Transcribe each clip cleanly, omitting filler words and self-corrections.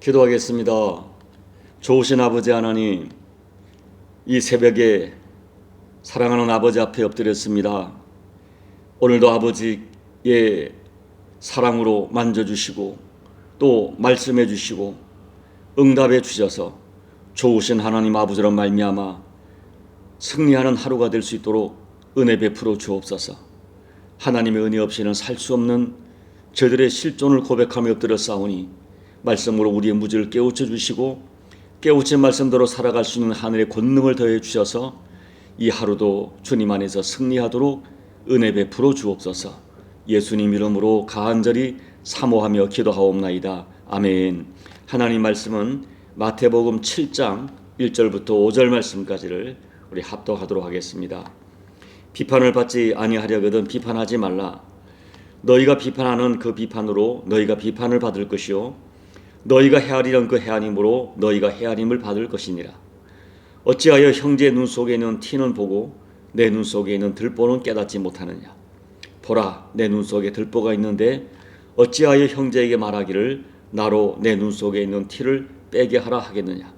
기도하겠습니다. 좋으신 아버지 하나님, 이 새벽에 사랑하는 아버지 앞에 엎드렸습니다. 오늘도 아버지의 사랑으로 만져주시고 또 말씀해 주시고 응답해 주셔서 좋으신 하나님 아버지로 말미암아 승리하는 하루가 될 수 있도록 은혜 베풀어 주옵소서. 하나님의 은혜 없이는 살 수 없는 저들의 실존을 고백하며 엎드렸사오니 말씀으로 우리의 무지를 깨우쳐 주시고 깨우친 말씀대로 살아갈 수 있는 하늘의 권능을 더해 주셔서 이 하루도 주님 안에서 승리하도록 은혜 베풀어 주옵소서. 예수님 이름으로 간절히 사모하며 기도하옵나이다. 아멘. 하나님 말씀은 마태복음 7장 1절부터 5절 말씀까지를 우리 합독하도록 하겠습니다. 비판을 받지 아니하려거든 비판하지 말라. 너희가 비판하는 그 비판으로 너희가 비판을 받을 것이요 너희가 헤아리던 그 헤아림으로 너희가 헤아림을 받을 것이니라. 어찌하여 형제의 눈 속에 있는 티는 보고 내 눈 속에 있는 들보는 깨닫지 못하느냐. 보라, 내 눈 속에 들보가 있는데 어찌하여 형제에게 말하기를 나로 내 눈 속에 있는 티를 빼게 하라 하겠느냐.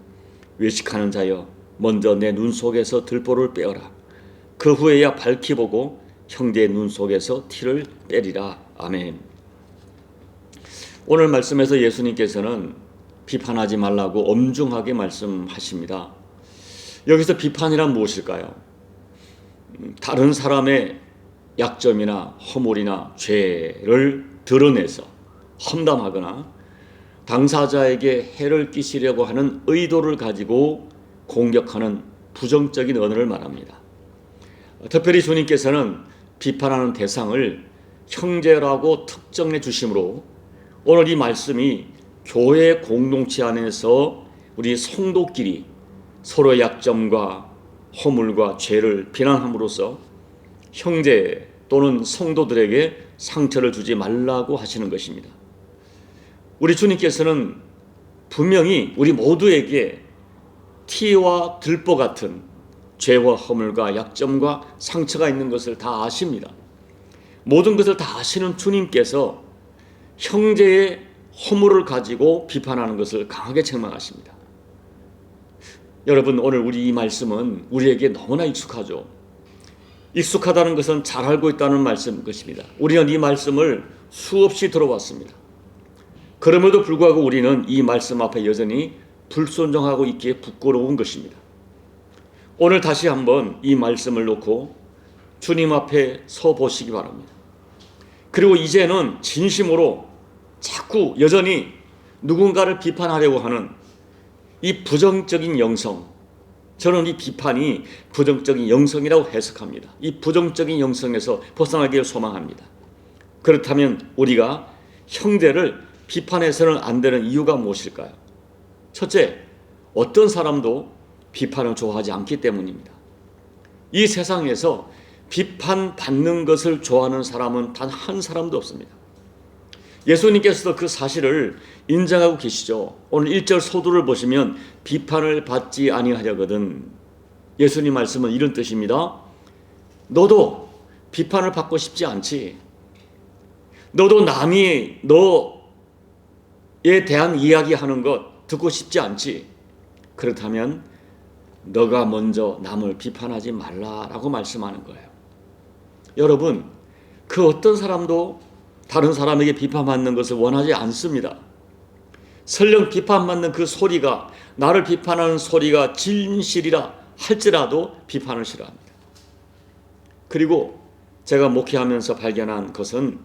외식하는 자여, 먼저 내 눈 속에서 들보를 빼어라. 그 후에야 밝히 보고 형제의 눈 속에서 티를 빼리라. 아멘. 오늘 말씀에서 예수님께서는 비판하지 말라고 엄중하게 말씀하십니다. 여기서 비판이란 무엇일까요? 다른 사람의 약점이나 허물이나 죄를 드러내서 험담하거나 당사자에게 해를 끼치려고 하는 의도를 가지고 공격하는 부정적인 언어를 말합니다. 특별히 주님께서는 비판하는 대상을 형제라고 특정해 주심으로 오늘 이 말씀이 교회 공동체 안에서 우리 성도끼리 서로의 약점과 허물과 죄를 비난함으로써 형제 또는 성도들에게 상처를 주지 말라고 하시는 것입니다. 우리 주님께서는 분명히 우리 모두에게 티와 들보 같은 죄와 허물과 약점과 상처가 있는 것을 다 아십니다. 모든 것을 다 아시는 주님께서 형제의 허물을 가지고 비판하는 것을 강하게 책망하십니다. 여러분, 오늘 우리 이 말씀은 우리에게 너무나 익숙하죠. 익숙하다는 것은 잘 알고 있다는 말씀인 것입니다. 우리는 이 말씀을 수없이 들어왔습니다. 그럼에도 불구하고 우리는 이 말씀 앞에 여전히 불순종하고 있기에 부끄러운 것입니다. 오늘 다시 한번 이 말씀을 놓고 주님 앞에 서 보시기 바랍니다. 그리고 이제는 진심으로 자꾸 여전히 누군가를 비판하려고 하는 이 부정적인 영성, 저는 이 비판이 부정적인 영성이라고 해석합니다. 이 부정적인 영성에서 벗어나기를 소망합니다. 그렇다면 우리가 형제를 비판해서는 안 되는 이유가 무엇일까요? 첫째, 어떤 사람도 비판을 좋아하지 않기 때문입니다. 이 세상에서 비판받는 것을 좋아하는 사람은 단 한 사람도 없습니다. 예수님께서도 그 사실을 인정하고 계시죠. 오늘 1절 소두를 보시면 비판을 받지 아니하려거든. 예수님 말씀은 이런 뜻입니다. 너도 비판을 받고 싶지 않지. 너도 남이 너에 대한 이야기하는 것 듣고 싶지 않지. 그렇다면 너가 먼저 남을 비판하지 말라라고 말씀하는 거예요. 여러분, 그 어떤 사람도 다른 사람에게 비판받는 것을 원하지 않습니다. 설령 비판받는 그 소리가, 나를 비판하는 소리가 진실이라 할지라도 비판을 싫어합니다. 그리고 제가 목회하면서 발견한 것은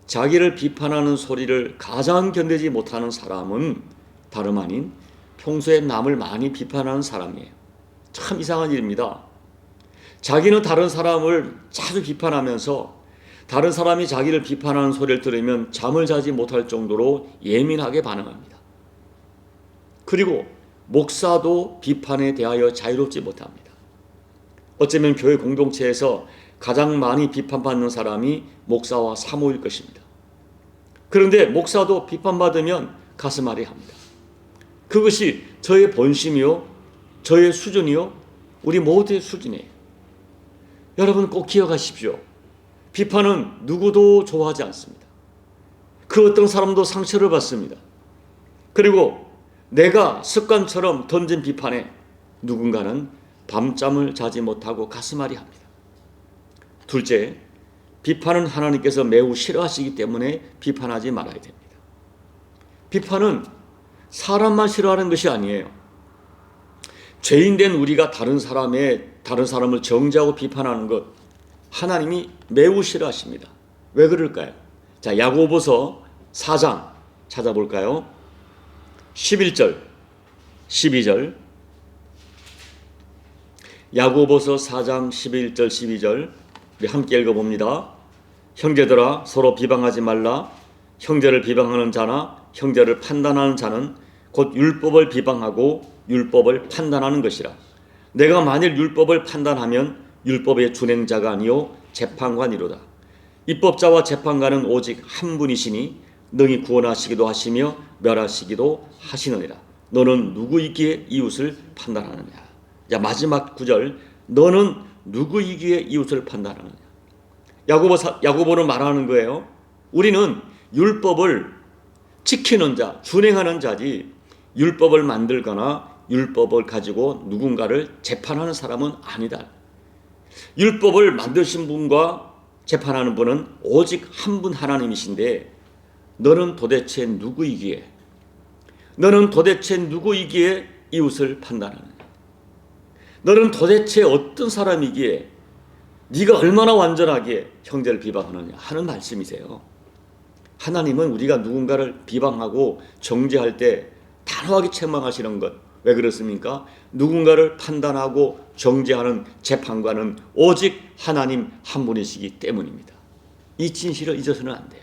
자기를 비판하는 소리를 가장 견디지 못하는 사람은 다름 아닌 평소에 남을 많이 비판하는 사람이에요. 참 이상한 일입니다. 자기는 다른 사람을 자주 비판하면서 다른 사람이 자기를 비판하는 소리를 들으면 잠을 자지 못할 정도로 예민하게 반응합니다. 그리고 목사도 비판에 대하여 자유롭지 못합니다. 어쩌면 교회 공동체에서 가장 많이 비판받는 사람이 목사와 사모일 것입니다. 그런데 목사도 비판받으면 가슴 아래합니다. 그것이 저의 본심이요, 저의 수준이요, 우리 모두의 수준이에요. 여러분 꼭 기억하십시오. 비판은 누구도 좋아하지 않습니다. 그 어떤 사람도 상처를 받습니다. 그리고 내가 습관처럼 던진 비판에 누군가는 밤잠을 자지 못하고 가슴앓이 합니다. 둘째, 비판은 하나님께서 매우 싫어하시기 때문에 비판하지 말아야 됩니다. 비판은 사람만 싫어하는 것이 아니에요. 죄인된 우리가 다른 사람을 정죄하고 비판하는 것, 하나님이 매우 싫어하십니다. 왜 그럴까요? 자, 야고보서 4장 찾아볼까요? 11절, 12절. 야고보서 4장 11절, 12절. 우리 함께 읽어봅니다. 형제들아, 서로 비방하지 말라. 형제를 비방하는 자나 형제를 판단하는 자는 곧 율법을 비방하고 율법을 판단하는 것이라. 내가 만일 율법을 판단하면 율법의 준행자가 아니요 재판관이로다. 입법자와 재판관은 오직 한 분이시니 능히 구원하시기도 하시며 멸하시기도 하시느니라. 너는 누구이기에 이웃을 판단하느냐. 자, 마지막 구절. 너는 누구이기에 이웃을 판단하느냐. 야고보는 말하는 거예요. 우리는 율법을 지키는 자, 준행하는 자지 율법을 만들거나 율법을 가지고 누군가를 재판하는 사람은 아니다. 율법을 만드신 분과 재판하는 분은 오직 한 분 하나님이신데 너는 도대체 누구이기에 이웃을 판단하느냐. 너는 도대체 어떤 사람이기에 네가 얼마나 완전하기에 형제를 비방하느냐 하는 말씀이세요. 하나님은 우리가 누군가를 비방하고 정죄할 때 단호하게 책망하시는 것, 왜 그렇습니까? 누군가를 판단하고 정죄하는 재판관은 오직 하나님 한 분이시기 때문입니다. 이 진실을 잊어서는 안 돼요.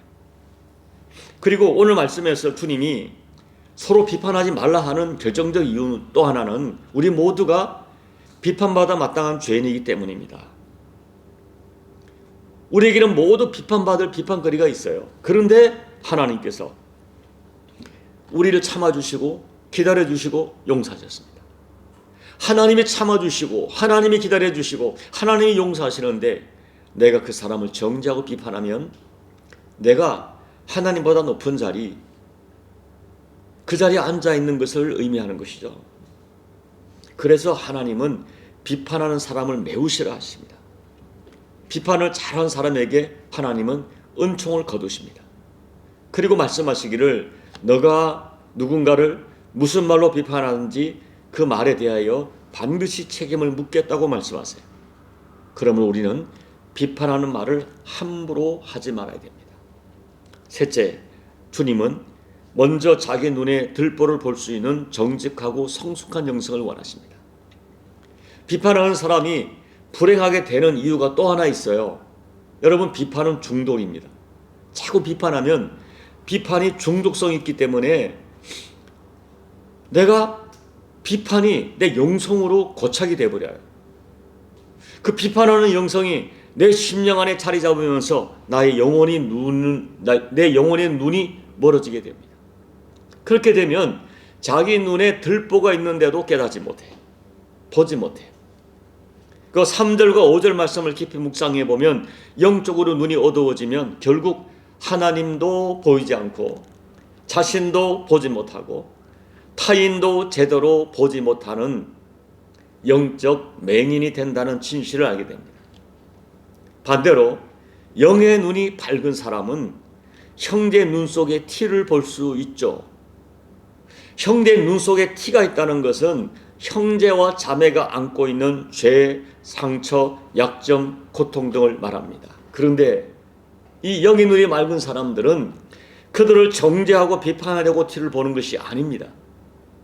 그리고 오늘 말씀에서 주님이 서로 비판하지 말라 하는 결정적 이유 또 하나는 우리 모두가 비판받아 마땅한 죄인이기 때문입니다. 우리에게는 모두 비판받을 비판거리가 있어요. 그런데 하나님께서 우리를 참아주시고 기다려주시고 용서하셨습니다. 하나님이 참아주시고 하나님이 기다려주시고 하나님이 용서하시는데 내가 그 사람을 정죄하고 비판하면 내가 하나님보다 높은 자리, 그 자리에 앉아있는 것을 의미하는 것이죠. 그래서 하나님은 비판하는 사람을 매우 싫어하십니다. 비판을 잘한 사람에게 하나님은 은총을 거두십니다. 그리고 말씀하시기를 너가 누군가를 무슨 말로 비판하는지 그 말에 대하여 반드시 책임을 묻겠다고 말씀하세요. 그러면 우리는 비판하는 말을 함부로 하지 말아야 됩니다. 셋째, 주님은 먼저 자기 눈에 들보를 볼 수 있는 정직하고 성숙한 영성을 원하십니다. 비판하는 사람이 불행하게 되는 이유가 또 하나 있어요. 여러분, 비판은 중독입니다. 자꾸 비판하면 비판이 중독성이 있기 때문에 내가 비판이 내 영성으로 고착이 되어버려요. 그 비판하는 영성이 내 심령 안에 자리 잡으면서 내 영혼의 눈이 멀어지게 됩니다. 그렇게 되면 자기 눈에 들보가 있는데도 깨닫지 못해, 보지 못해. 그 3절과 5절 말씀을 깊이 묵상해 보면 영적으로 눈이 어두워지면 결국 하나님도 보이지 않고 자신도 보지 못하고 타인도 제대로 보지 못하는 영적 맹인이 된다는 진실을 알게 됩니다. 반대로 영의 눈이 밝은 사람은 형제 눈 속에 티를 볼 수 있죠. 형제 눈 속에 티가 있다는 것은 형제와 자매가 안고 있는 죄, 상처, 약점, 고통 등을 말합니다. 그런데 이 영의 눈이 맑은 사람들은 그들을 정죄하고 비판하려고 티를 보는 것이 아닙니다.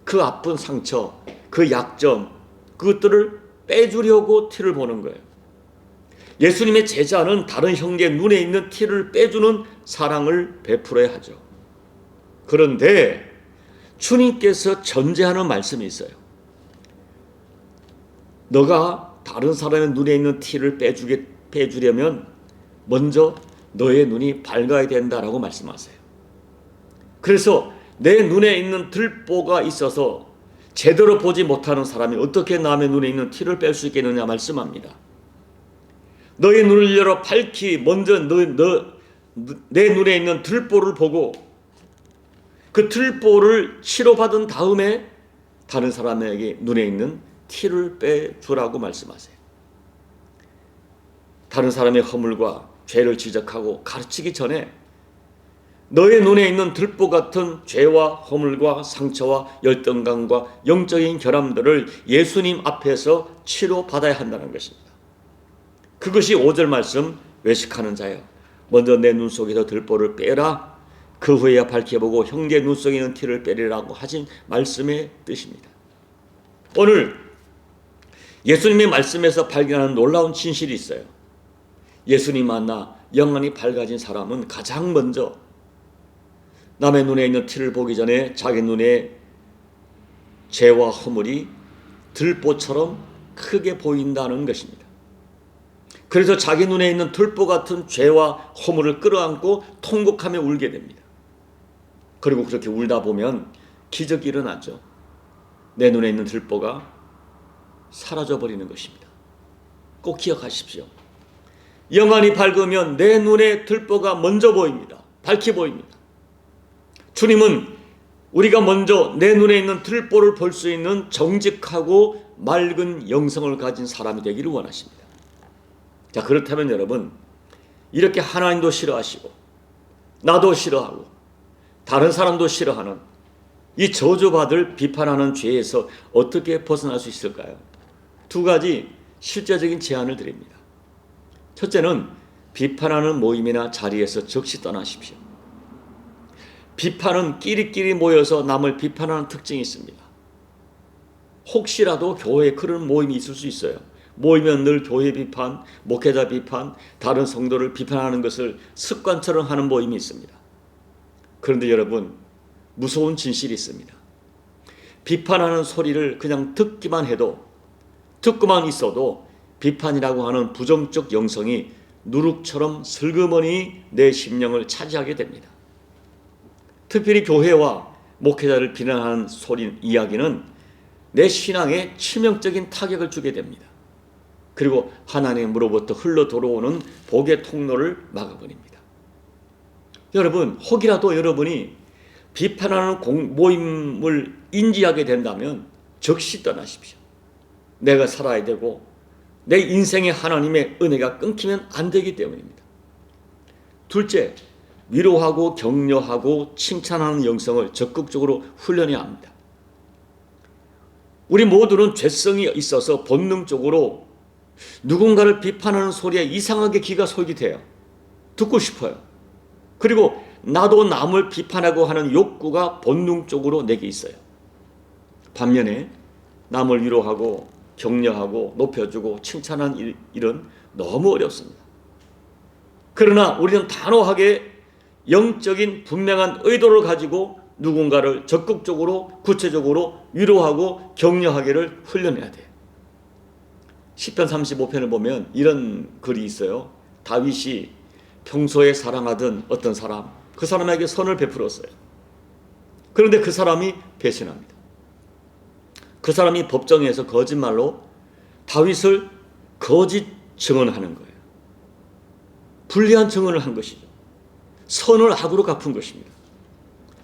그 아픈 상처, 그 약점, 그것들을 빼주려고 티를 보는 거예요. 예수님의 제자는 다른 형제 눈에 있는 티를 빼주는 사랑을 베풀어야 하죠. 그런데 주님께서 전제하는 말씀이 있어요. 너가 다른 사람의 눈에 있는 티를 빼주려면 먼저 너의 눈이 밝아야 된다라고 말씀하세요. 그래서 내 눈에 있는 들보가 있어서 제대로 보지 못하는 사람이 어떻게 남의 눈에 있는 티를 뺄 수 있겠느냐 말씀합니다. 너의 눈을 열어 밝히 먼저 내 눈에 있는 들보를 보고 그 들보를 치료받은 다음에 다른 사람에게 눈에 있는 티를 빼주라고 말씀하세요. 다른 사람의 허물과 죄를 지적하고 가르치기 전에 너의 눈에 있는 들보 같은 죄와 허물과 상처와 열등감과 영적인 결함들을 예수님 앞에서 치료받아야 한다는 것입니다. 그것이 5절 말씀 외식하는 자여 먼저 내 눈 속에서 들보를 빼라 그 후에야 밝혀보고 형제 눈 속에 있는 티를 빼리라고 하신 말씀의 뜻입니다. 오늘 예수님의 말씀에서 발견하는 놀라운 진실이 있어요. 예수님 만나 영안이 밝아진 사람은 가장 먼저 남의 눈에 있는 티를 보기 전에 자기 눈에 죄와 허물이 들보처럼 크게 보인다는 것입니다. 그래서 자기 눈에 있는 들보 같은 죄와 허물을 끌어안고 통곡하며 울게 됩니다. 그리고 그렇게 울다 보면 기적이 일어나죠. 내 눈에 있는 들보가 사라져버리는 것입니다. 꼭 기억하십시오. 영안이 밝으면 내 눈에 들보가 먼저 보입니다. 밝게 보입니다. 주님은 우리가 먼저 내 눈에 있는 들보를 볼 수 있는 정직하고 맑은 영성을 가진 사람이 되기를 원하십니다. 자, 그렇다면 여러분, 이렇게 하나님도 싫어하시고 나도 싫어하고 다른 사람도 싫어하는 이 저주받을 비판하는 죄에서 어떻게 벗어날 수 있을까요? 두 가지 실제적인 제안을 드립니다. 첫째는 비판하는 모임이나 자리에서 즉시 떠나십시오. 비판은 끼리끼리 모여서 남을 비판하는 특징이 있습니다. 혹시라도 교회에 그런 모임이 있을 수 있어요. 모이면 늘 교회 비판, 목회자 비판, 다른 성도를 비판하는 것을 습관처럼 하는 모임이 있습니다. 그런데 여러분, 무서운 진실이 있습니다. 비판하는 소리를 그냥 듣기만 있어도 비판이라고 하는 부정적 영성이 누룩처럼 슬그머니 내 심령을 차지하게 됩니다. 특별히 교회와 목회자를 비난하는 이야기는 내 신앙에 치명적인 타격을 주게 됩니다. 그리고 하나님으로부터 흘러 들어오는 복의 통로를 막아버립니다. 여러분, 혹이라도 여러분이 비판하는 모임을 인지하게 된다면 즉시 떠나십시오. 내가 살아야 되고 내 인생에 하나님의 은혜가 끊기면 안 되기 때문입니다. 둘째, 위로하고 격려하고 칭찬하는 영성을 적극적으로 훈련해야 합니다. 우리 모두는 죄성이 있어서 본능적으로 누군가를 비판하는 소리에 이상하게 귀가 솔깃해요. 듣고 싶어요. 그리고 나도 남을 비판하고 하는 욕구가 본능적으로 내게 있어요. 반면에 남을 위로하고 격려하고 높여주고 칭찬하는 일은 너무 어렵습니다. 그러나 우리는 단호하게 영적인 분명한 의도를 가지고 누군가를 적극적으로 구체적으로 위로하고 격려하기를 훈련해야 돼요. 시편 35편을 보면 이런 글이 있어요. 다윗이 평소에 사랑하던 어떤 사람, 그 사람에게 선을 베풀었어요. 그런데 그 사람이 배신합니다. 그 사람이 법정에서 거짓말로 다윗을 거짓 증언하는 거예요. 불리한 증언을 한 것이죠. 선을 악으로 갚은 것입니다.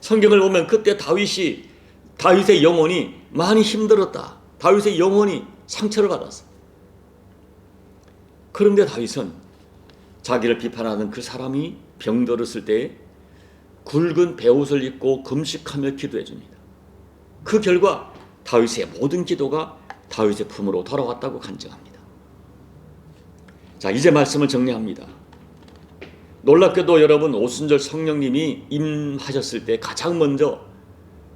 성경을 보면 그때 다윗의 영혼이 많이 힘들었다. 다윗의 영혼이 상처를 받았어. 그런데 다윗은 자기를 비판하는 그 사람이 병들었을 때 굵은 베옷을 입고 금식하며 기도해 줍니다. 그 결과 다윗의 모든 기도가 다윗의 품으로 돌아왔다고 간증합니다. 자, 이제 말씀을 정리합니다. 놀랍게도 여러분, 오순절 성령님이 임하셨을 때 가장 먼저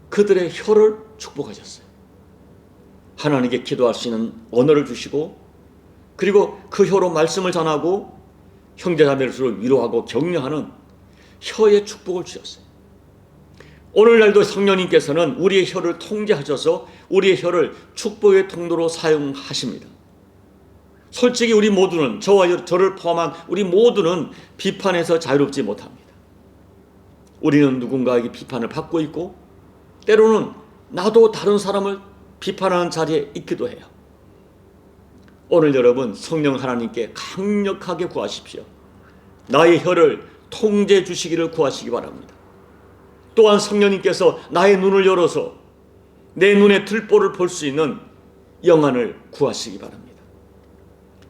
그들의 혀를 축복하셨어요. 하나님께 기도할 수 있는 언어를 주시고, 그리고 그 혀로 말씀을 전하고 형제자매를 서로 위로하고 격려하는 혀의 축복을 주셨어요. 오늘날도 성령님께서는 우리의 혀를 통제하셔서 우리의 혀를 축복의 통로로 사용하십니다. 솔직히 우리 모두는, 저와 저를 포함한 우리 모두는 비판에서 자유롭지 못합니다. 우리는 누군가에게 비판을 받고 있고 때로는 나도 다른 사람을 비판하는 자리에 있기도 해요. 오늘 여러분, 성령 하나님께 강력하게 구하십시오. 나의 혀를 통제해 주시기를 구하시기 바랍니다. 또한 성령님께서 나의 눈을 열어서 내 눈의 들보를 볼 수 있는 영안을 구하시기 바랍니다.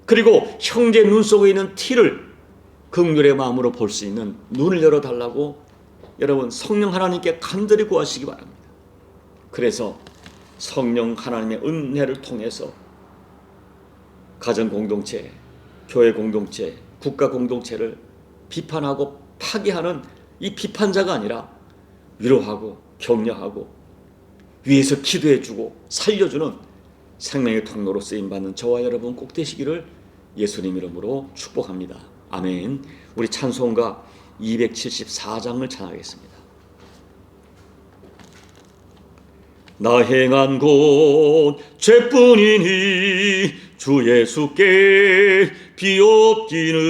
그리고 형제 눈 속에 있는 티를 긍휼의 마음으로 볼 수 있는 눈을 열어달라고 여러분 성령 하나님께 간절히 구하시기 바랍니다. 그래서 성령 하나님의 은혜를 통해서 가정 공동체, 교회 공동체, 국가 공동체를 비판하고 파괴하는 이 비판자가 아니라 위로하고 격려하고 위에서 기도해주고 살려주는 생명의 통로로 쓰임받는 저와 여러분 꼭 되시기를 예수님 이름으로 축복합니다. 아멘. 우리 찬송가 274장을 찬양하겠습니다. 나 행한 것 죄뿐이니 주 예수께 비옵기는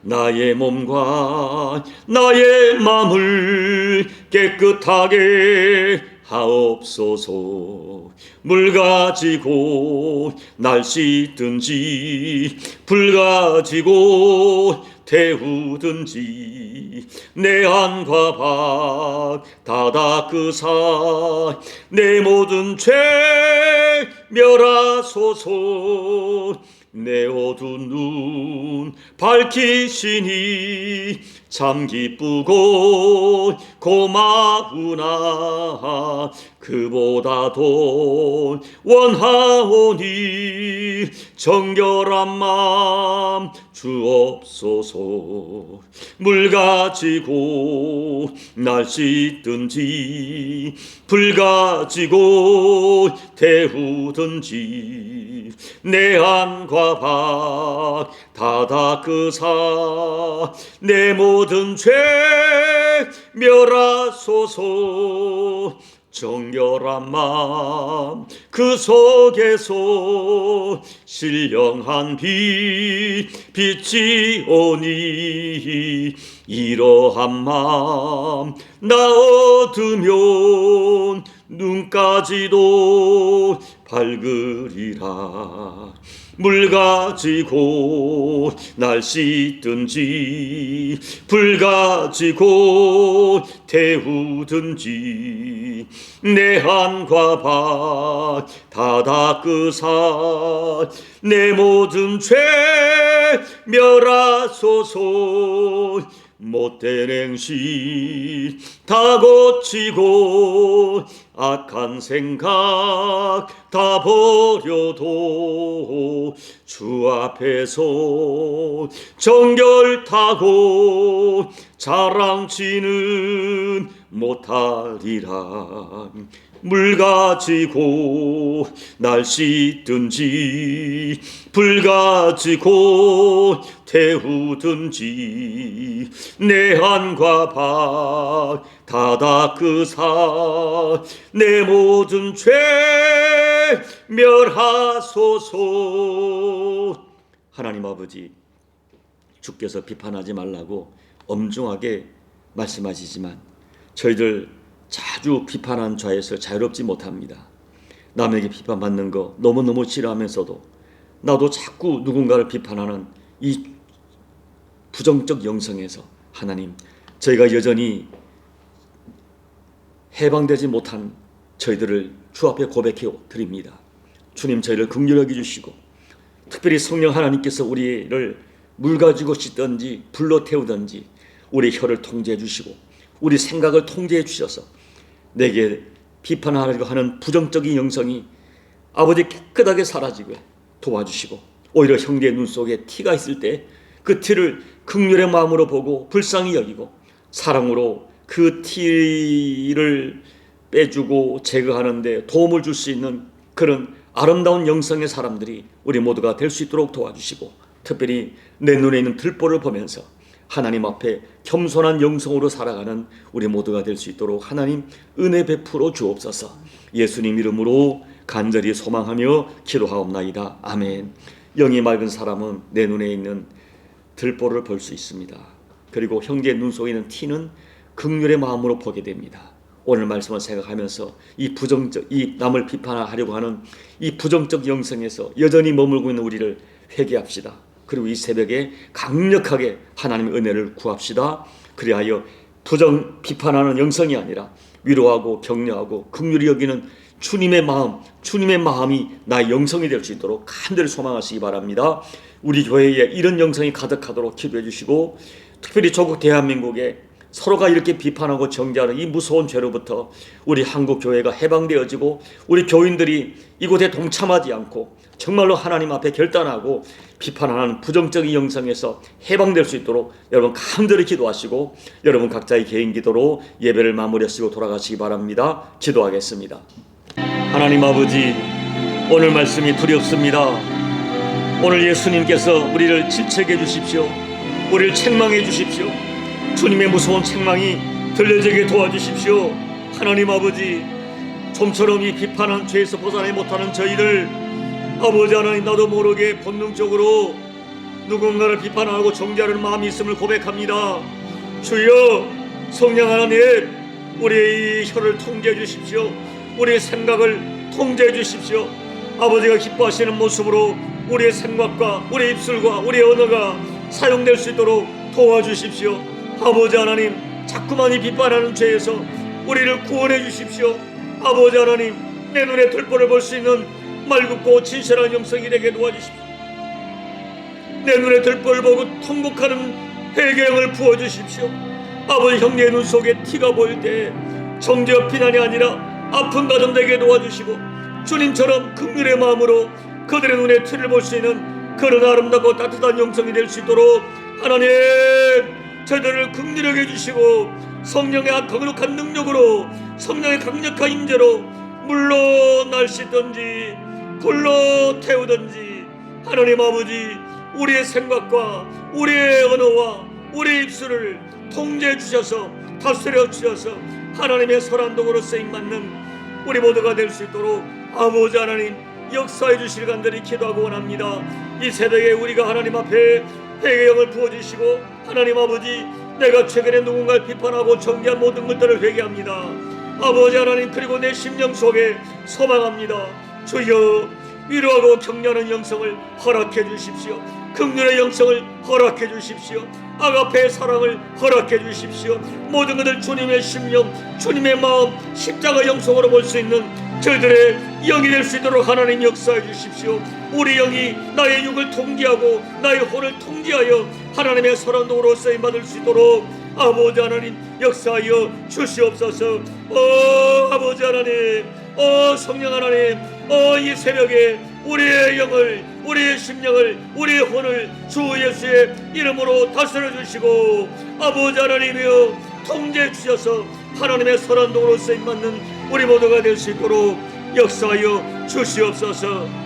나의 몸과 나의 마음을 깨끗하게 하옵소서. 물 가지고 날 씻든지 불 가지고 태우든지 내 안과 밖 다 닦으사 내 모든 죄 멸하소서. 내 어두운 눈 밝히시니 참 기쁘고 고마우나 그보다도 원하오니 정결한 마음 주옵소서. 물 가지고 날 씻든지 불 가지고 태우든지 내 안과 밖 다 닦으사 내 모든 죄 멸하소서. 정결한 마음 그 속에서 신령한 빛이 오니 이러한 마음 나 얻으면 눈까지도 밝으리라. 물 가지고 날 씻든지 불 가지고 태우든지 내 안과 밖 다 닦으사 내 모든 죄 멸하소서. 못된 행실 다 고치고 악한 생각 다 버려도 주 앞에서 정결타고 자랑치는 못하리라. 물 가지고 날 씻든지 불 가지고 태우든지 내 안과 밖 다 닦으사 내 모든 죄 멸하소서. 하나님 아버지, 주께서 비판하지 말라고 엄중하게 말씀하시지만 저희들 자주 비판한 자에서 자유롭지 못합니다. 남에게 비판받는 거 너무너무 싫어하면서도 나도 자꾸 누군가를 비판하는 이 부정적 영성에서 하나님, 저희가 여전히 해방되지 못한 저희들을 주 앞에 고백해 드립니다. 주님, 저희를 긍휼히 여겨 주시고 특별히 성령 하나님께서 우리를 물 가지고 씻든지 불로 태우든지 우리 혀를 통제해 주시고 우리 생각을 통제해 주셔서 내게 비판하려고 하는 부정적인 영성이 아버지 깨끗하게 사라지게 도와주시고 오히려 형제의 눈 속에 티가 있을 때 그 티를 긍휼의 마음으로 보고 불쌍히 여기고 사랑으로 그 티를 빼주고 제거하는 데 도움을 줄 수 있는 그런 아름다운 영성의 사람들이 우리 모두가 될 수 있도록 도와주시고 특별히 내 눈에 있는 들보를 보면서 하나님 앞에 겸손한 영성으로 살아가는 우리 모두가 될 수 있도록 하나님 은혜 베풀어 주옵소서. 예수님 이름으로 간절히 소망하며 기도하옵나이다. 아멘. 영이 맑은 사람은 내 눈에 있는 들보를 볼 수 있습니다. 그리고 형제의 눈 속에 있는 티는 긍휼의 마음으로 보게 됩니다. 오늘 말씀을 생각하면서 이 남을 비판하려고 하는 이 부정적 영성에서 여전히 머물고 있는 우리를 회개합시다. 그리고 이 새벽에 강력하게 하나님의 은혜를 구합시다. 그리하여 부정 비판하는 영성이 아니라 위로하고 격려하고 긍휼히 여기는 주님의 마음이 나의 영성이 될 수 있도록 간절히 소망하시기 바랍니다. 우리 교회에 이런 영성이 가득하도록 기도해 주시고, 특별히 조국 대한민국에 서로가 이렇게 비판하고 정죄하는 이 무서운 죄로부터 우리 한국 교회가 해방되어지고, 우리 교인들이 이곳에 동참하지 않고 정말로 하나님 앞에 결단하고 비판하는 부정적인 영성에서 해방될 수 있도록 여러분 간절히 기도하시고, 여러분 각자의 개인 기도로 예배를 마무리하시고 돌아가시기 바랍니다. 기도하겠습니다. 하나님 아버지, 오늘 말씀이 두렵습니다. 오늘 예수님께서 우리를 질책해 주십시오. 우리를 책망해 주십시오. 주님의 무서운 책망이 들려지게 도와주십시오. 하나님 아버지, 좀처럼 이 비판한 죄에서 벗어나지 못하는 저희를 아버지 하나님, 나도 모르게 본능적으로 누군가를 비판하고 정죄하는 마음이 있음을 고백합니다. 주여, 성령 하나님, 우리의 이 혀를 통제해 주십시오. 우리의 생각을 통제해 주십시오. 아버지가 기뻐하시는 모습으로 우리의 생각과 우리의 입술과 우리의 언어가 사용될 수 있도록 도와주십시오. 아버지 하나님, 자꾸만 이 비판하는 죄에서 우리를 구원해 주십시오. 아버지 하나님, 내 눈에 들보를 볼 수 있는 맑고 진실한 영성이 되게 도와주십시오. 내 눈에 들보를 보고 통곡하는 회개형을 부어주십시오. 아버지, 형제의 눈 속에 티가 보일 때 정죄와 비난이 아니라 아픈 가정 되게 도와주시고, 주님처럼 긍휼의 마음으로 그들의 눈에 티를 볼 수 있는 그런 아름답고 따뜻한 영성이 될 수 있도록 하나님, 저희들을 긍휼하게 해주시고, 성령의 거룩한 능력으로, 성령의 강력한 임재로 물로 날 씻든지 불로 태우든지 하나님 아버지, 우리의 생각과 우리의 언어와 우리의 입술을 통제해 주셔서 다스려 주셔서 하나님의 선한동으로 쓰임받는 우리 모두가 될 수 있도록 아버지 하나님 역사해 주실 간절히 기도하고 원합니다. 이 새벽에 우리가 하나님 앞에 회개형을 부어주시고, 하나님 아버지, 내가 최근에 누군가를 비판하고 정죄한 모든 것들을 회개합니다. 아버지 하나님, 그리고 내 심령 속에 소망합니다. 주여, 위로하고 격려하는 영성을 허락해 주십시오. 긍휼의 영성을 허락해 주십시오. 아가페의 사랑을 허락해 주십시오. 모든 것을 주님의 심령, 주님의 마음, 십자가 영성으로 볼 수 있는 저희들의 영이 될 수 있도록 하나님 역사해 주십시오. 우리 영이 나의 육을 통제하고 나의 혼을 통제하여 하나님의 선한도로 쓰임받을 수 있도록 아버지 하나님 역사하여 주시옵소서. 아버지 하나님, 성령 하나님, 이 새벽에 우리의 영을, 우리의 심령을, 우리의 혼을 주 예수의 이름으로 다스려 주시고, 아버지 하나님이여 통제해 주셔서 하나님의 선한 도로 쓰임받는 우리 모두가 될 수 있도록 역사하여 주시옵소서.